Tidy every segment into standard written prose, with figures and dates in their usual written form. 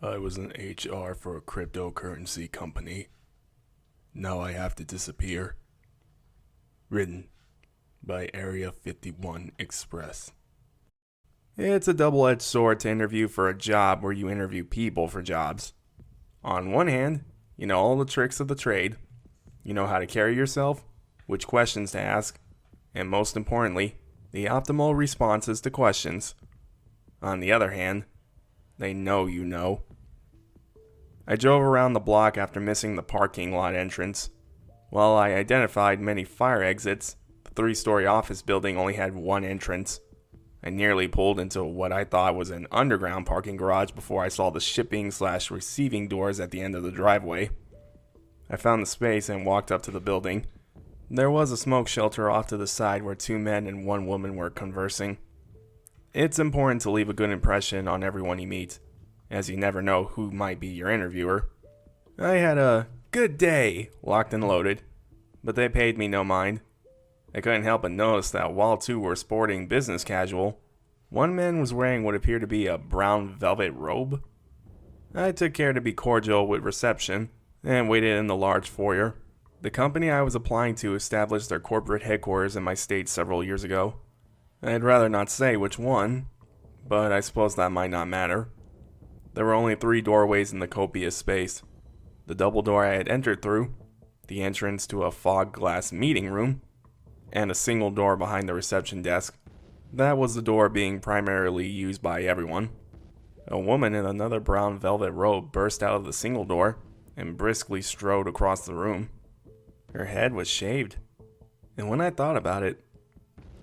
I was in HR for a cryptocurrency company. Now I have to disappear. Written by Area 51 Express. It's a double-edged sword to interview for a job where you interview people for jobs. On one hand, you know all the tricks of the trade. You know how to carry yourself, which questions to ask, and most importantly, the optimal responses to questions. On the other hand, they know you know. I drove around the block after missing the parking lot entrance. While I identified many fire exits, the 3-story office building only had one entrance. I nearly pulled into what I thought was an underground parking garage before I saw the shipping/receiving doors at the end of the driveway. I found the space and walked up to the building. There was a smoke shelter off to the side where 2 men and 1 woman were conversing. It's important to leave a good impression on everyone you meet, as you never know who might be your interviewer. I had a good day, locked and loaded, but they paid me no mind. I couldn't help but notice that while 2 were sporting business casual, 1 man was wearing what appeared to be a brown velvet robe. I took care to be cordial with reception and waited in the large foyer. The company I was applying to established their corporate headquarters in my state several years ago. I'd rather not say which one, but I suppose that might not matter. There were only 3 doorways in the copious space. The double door I had entered through, the entrance to a fog glass meeting room, and a single door behind the reception desk. That was the door being primarily used by everyone. A woman in another brown velvet robe burst out of the single door and briskly strode across the room. Her head was shaved, and when I thought about it,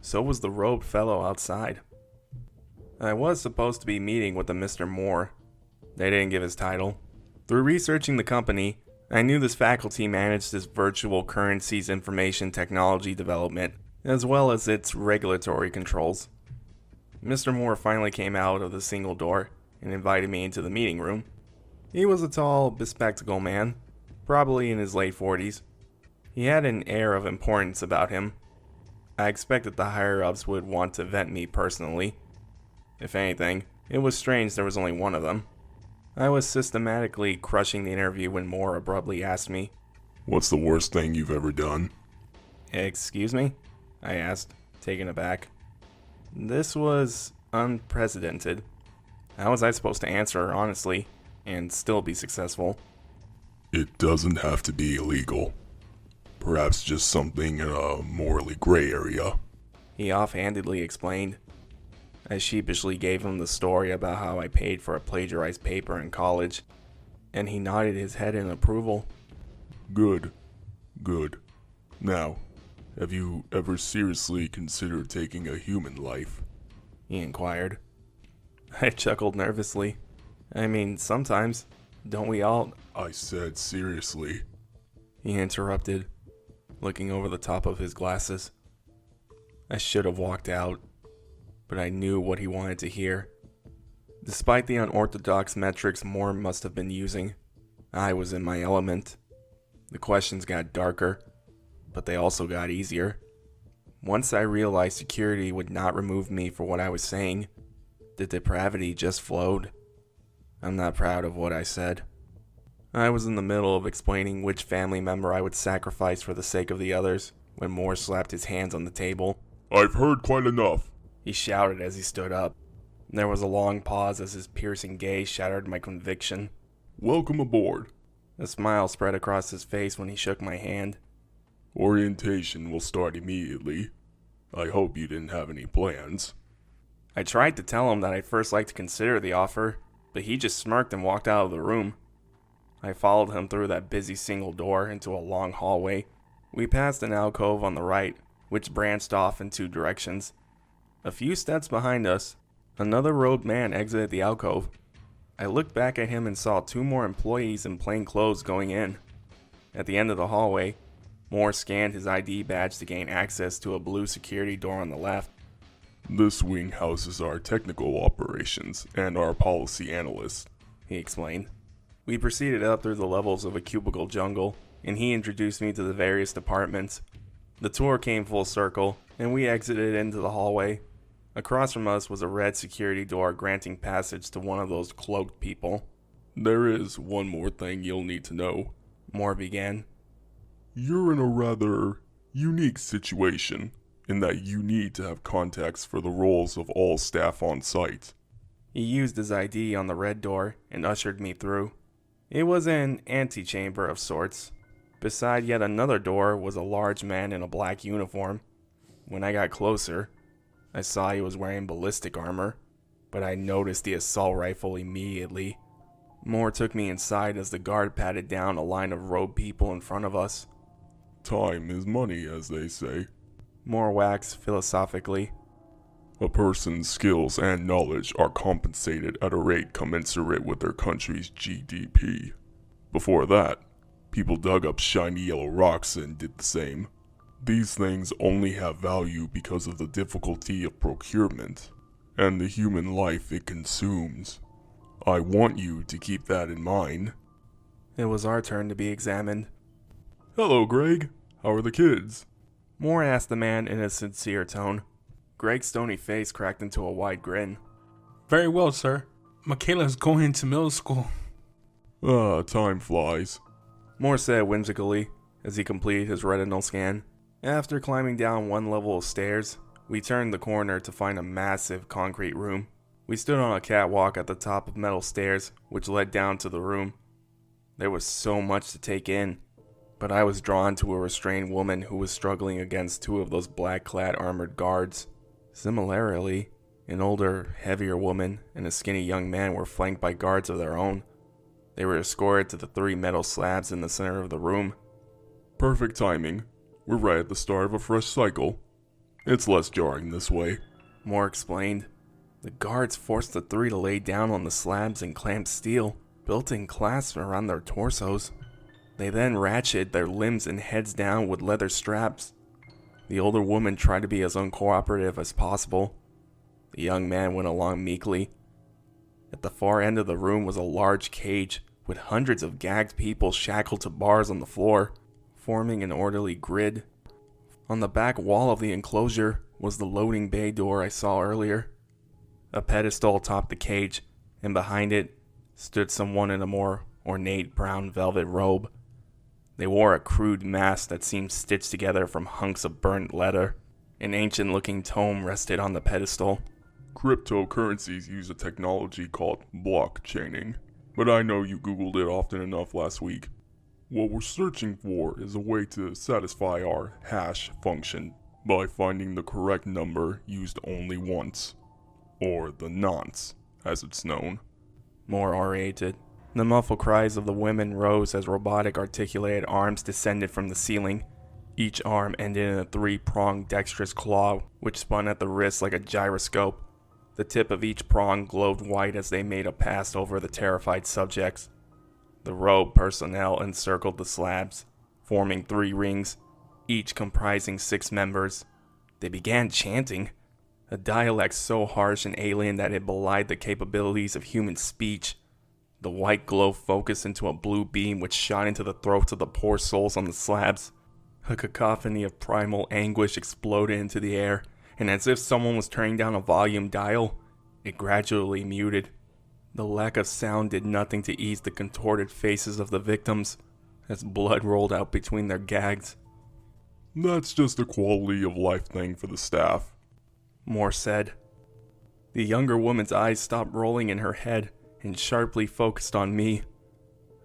so was the robed fellow outside. I was supposed to be meeting with a Mr. Moore. They didn't give his title. Through researching the company, I knew this faculty managed its virtual currencies information technology development, as well as its regulatory controls. Mr. Moore finally came out of the single door and invited me into the meeting room. He was a tall, bespectacled man, probably in his late 40s. He had an air of importance about him. I expected the higher-ups would want to vet me personally. If anything, it was strange there was only one of them. I was systematically crushing the interview when Moore abruptly asked me, "What's the worst thing you've ever done?" "Excuse me?" I asked, taken aback. This was unprecedented. How was I supposed to answer honestly and still be successful? "It doesn't have to be illegal. Perhaps just something in a morally gray area," he offhandedly explained. I sheepishly gave him the story about how I paid for a plagiarized paper in college, and he nodded his head in approval. Good. Now, have you ever seriously considered taking a human life?" he inquired. I chuckled nervously. I mean, sometimes, don't we all? "I said seriously," he interrupted, looking over the top of his glasses. I should have walked out, but I knew what he wanted to hear. Despite the unorthodox metrics Moore must have been using, I was in my element. The questions got darker, but they also got easier. Once I realized security would not remove me for what I was saying, the depravity just flowed. I'm not proud of what I said. I was in the middle of explaining which family member I would sacrifice for the sake of the others when Moore slapped his hands on the table. "I've heard quite enough," he shouted as he stood up. There was a long pause as his piercing gaze shattered my conviction. "Welcome aboard. A smile spread across his face when he shook my hand. Orientation will start immediately. I hope you didn't have any plans." I tried to tell him that I'd first like to consider the offer, but he just smirked and walked out of the room. I followed him through that busy single door into a long hallway. We passed an alcove on the right, which branched off in 2 directions. A few steps behind us, another robed man exited the alcove. I looked back at him and saw 2 more employees in plain clothes going in. At the end of the hallway, Moore scanned his ID badge to gain access to a blue security door on the left. "This wing houses our technical operations and our policy analysts," he explained. We proceeded up through the levels of a cubicle jungle, and he introduced me to the various departments. The tour came full circle, and we exited into the hallway. Across from us was a red security door granting passage to one of those cloaked people. There is one more thing you'll need to know, Moore began. You're in a rather unique situation in that you need to have contacts for the roles of all staff on site. He used his ID on the red door and ushered me through. It was an antechamber of sorts. Beside yet another door was a large man in a black uniform. When I got closer, I saw he was wearing ballistic armor, but I noticed the assault rifle immediately. Moore took me inside as the guard patted down a line of robed people in front of us. Time is money, as they say. Moore waxed philosophically. A person's skills and knowledge are compensated at a rate commensurate with their country's GDP. Before that, people dug up shiny yellow rocks and did the same. These things only have value because of the difficulty of procurement and the human life it consumes. I want you to keep that in mind. It was our turn to be examined. Hello, Greg. How are the kids? Moore asked the man in a sincere tone. Greg's stony face cracked into a wide grin. Very well, sir. Michaela's going to middle school. Time flies. Moore said whimsically as he completed his retinal scan. After climbing down one level of stairs, we turned the corner to find a massive concrete room. We stood on a catwalk at the top of metal stairs, which led down to the room. There was so much to take in, but I was drawn to a restrained woman who was struggling against two of those black-clad armored guards. Similarly, an older, heavier woman and a skinny young man were flanked by guards of their own. They were escorted to the 3 metal slabs in the center of the room. Perfect timing. We're right at the start of a fresh cycle. It's less jarring this way. Moore explained. The guards forced the 3 to lay down on the slabs and clamped steel, built-in clasps around their torsos. They then ratcheted their limbs and heads down with leather straps. The older woman tried to be as uncooperative as possible. The young man went along meekly. At the far end of the room was a large cage with hundreds of gagged people shackled to bars on the floor, forming an orderly grid. On the back wall of the enclosure was the loading bay door I saw earlier. A pedestal topped the cage, and behind it stood someone in a more ornate brown velvet robe. They wore a crude mask that seemed stitched together from hunks of burnt leather. An ancient-looking tome rested on the pedestal. Cryptocurrencies use a technology called blockchaining, but I know you Googled it often enough last week. What we're searching for is a way to satisfy our hash function by finding the correct number used only once, or the nonce, as it's known. Moore orated. The muffled cries of the women rose as robotic articulated arms descended from the ceiling. Each arm ended in a 3-pronged dexterous claw, which spun at the wrist like a gyroscope. The tip of each prong glowed white as they made a pass over the terrified subjects. The robed personnel encircled the slabs, forming 3 rings, each comprising 6 members. They began chanting, a dialect so harsh and alien that it belied the capabilities of human speech. The white glow focused into a blue beam which shot into the throats of the poor souls on the slabs. A cacophony of primal anguish exploded into the air, and as if someone was turning down a volume dial, it gradually muted. The lack of sound did nothing to ease the contorted faces of the victims, as blood rolled out between their gags. That's just a quality of life thing for the staff, Moore said. The younger woman's eyes stopped rolling in her head and sharply focused on me.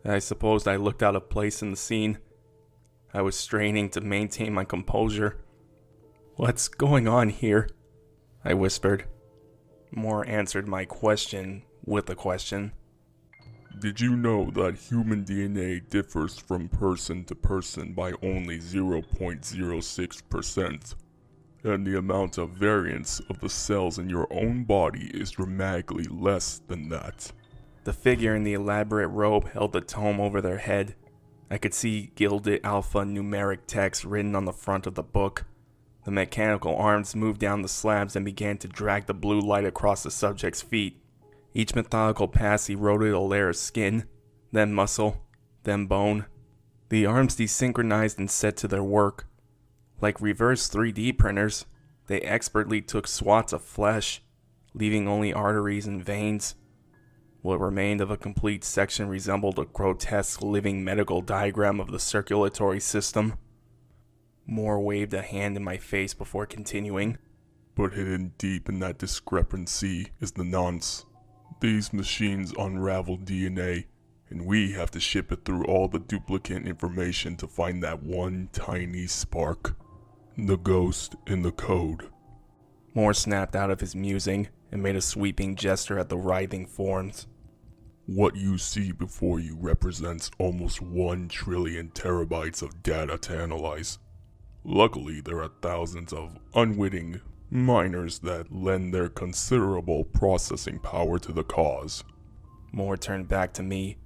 I supposed I looked out of place in the scene. I was straining to maintain my composure. "What's going on here?" I whispered. Moore answered my question with a question. Did you know that human DNA differs from person to person by only 0.06%? And the amount of variance of the cells in your own body is dramatically less than that. The figure in the elaborate robe held the tome over their head. I could see gilded alphanumeric text written on the front of the book. The mechanical arms moved down the slabs and began to drag the blue light across the subject's feet. Each methodical pass eroded a layer of skin, then muscle, then bone. The arms desynchronized and set to their work. Like reverse 3D printers, they expertly took swaths of flesh, leaving only arteries and veins. What remained of a complete section resembled a grotesque living medical diagram of the circulatory system. Moore waved a hand in my face before continuing. But hidden deep in that discrepancy is the nonce. These machines unravel DNA, and we have to ship it through all the duplicate information to find that one tiny spark. The ghost in the code. Moore snapped out of his musing and made a sweeping gesture at the writhing forms. What you see before you represents almost 1 trillion terabytes of data to analyze. Luckily, there are thousands of unwitting miners that lend their considerable processing power to the cause. Moore turned back to me.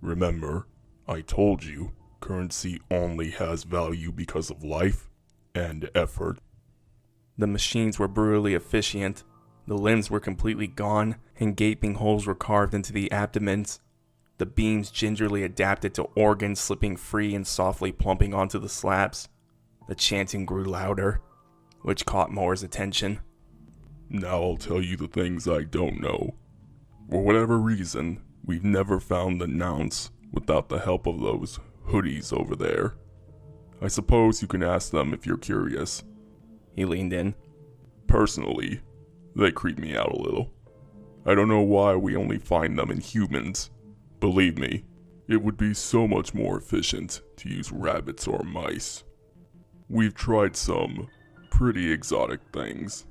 Remember, I told you, currency only has value because of life and effort. The machines were brutally efficient. The limbs were completely gone, and gaping holes were carved into the abdomens. The beams gingerly adapted to organs slipping free and softly plumping onto the slabs. The chanting grew louder, which caught Moore's attention. Now I'll tell you the things I don't know. For whatever reason, we've never found the nonce without the help of those hoodies over there. I suppose you can ask them if you're curious. He leaned in. Personally, they creep me out a little. I don't know why we only find them in humans. Believe me, it would be so much more efficient to use rabbits or mice. We've tried some pretty exotic things,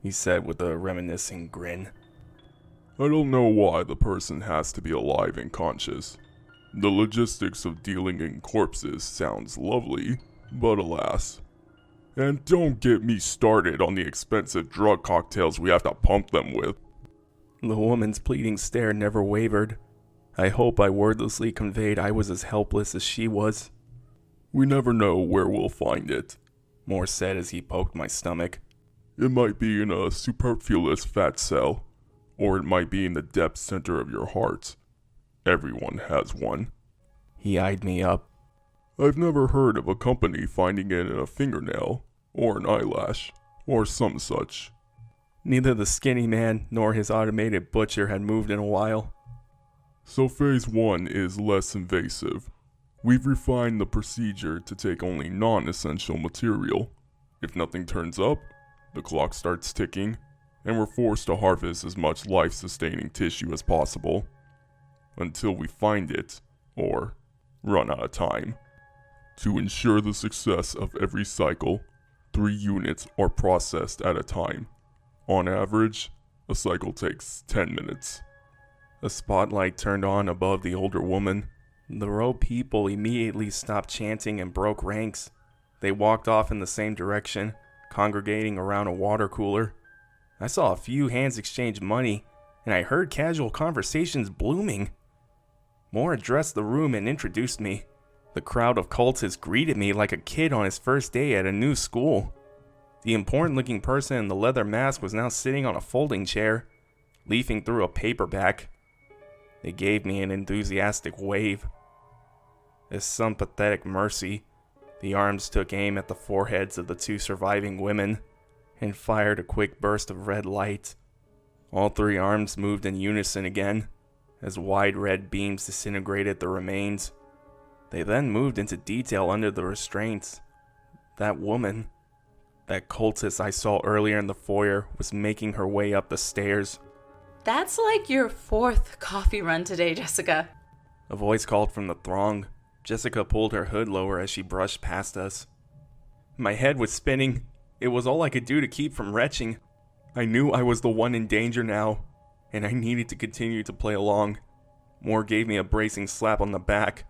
He said with a reminiscing grin. I don't know why the person has to be alive and conscious. The logistics of dealing in corpses sounds lovely, but alas. And don't get me started on the expensive drug cocktails we have to pump them with. The woman's pleading stare never wavered. I hope I wordlessly conveyed I was as helpless as she was. We never know where we'll find it, Moore said as he poked my stomach. It might be in a superfluous fat cell, or it might be in the depth center of your heart. Everyone has one. He eyed me up. I've never heard of a company finding it in a fingernail, or an eyelash, or some such. Neither the skinny man nor his automated butcher had moved in a while. So phase 1 is less invasive. We've refined the procedure to take only non-essential material. If nothing turns up, the clock starts ticking, and we're forced to harvest as much life-sustaining tissue as possible. Until we find it, or run out of time. To ensure the success of every cycle, 3 units are processed at a time. On average, a cycle takes 10 minutes. A spotlight turned on above the older woman. The row people immediately stopped chanting and broke ranks. They walked off in the same direction, congregating around a water cooler. I saw a few hands exchange money, and I heard casual conversations blooming. Moore addressed the room and introduced me. The crowd of cultists greeted me like a kid on his first day at a new school. The important-looking person in the leather mask was now sitting on a folding chair, leafing through a paperback. They gave me an enthusiastic wave. As some pathetic mercy, the arms took aim at the foreheads of the 2 surviving women and fired a quick burst of red light. All 3 arms moved in unison again, as wide red beams disintegrated the remains. They then moved into detail under the restraints. That woman, that cultist I saw earlier in the foyer, was making her way up the stairs. That's like your 4th coffee run today, Jessica. A voice called from the throng. Jessica pulled her hood lower as she brushed past us. My head was spinning. It was all I could do to keep from retching. I knew I was the one in danger now, and I needed to continue to play along. Moore gave me a bracing slap on the back.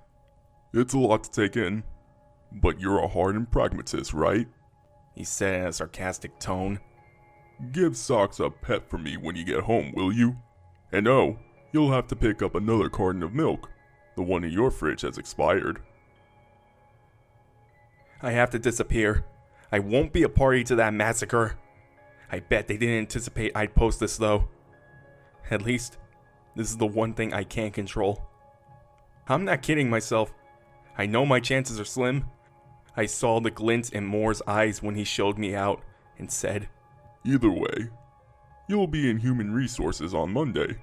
It's a lot to take in, but you're a hardened pragmatist, right? He said in a sarcastic tone. Give Socks a pet for me when you get home, will you? And oh, you'll have to pick up another carton of milk. The one in your fridge has expired. I have to disappear. I won't be a party to that massacre. I bet they didn't anticipate I'd post this though. At least, this is the one thing I can't control. I'm not kidding myself. I know my chances are slim. I saw the glint in Moore's eyes when he showed me out and said, Either way, you'll be in human resources on Monday.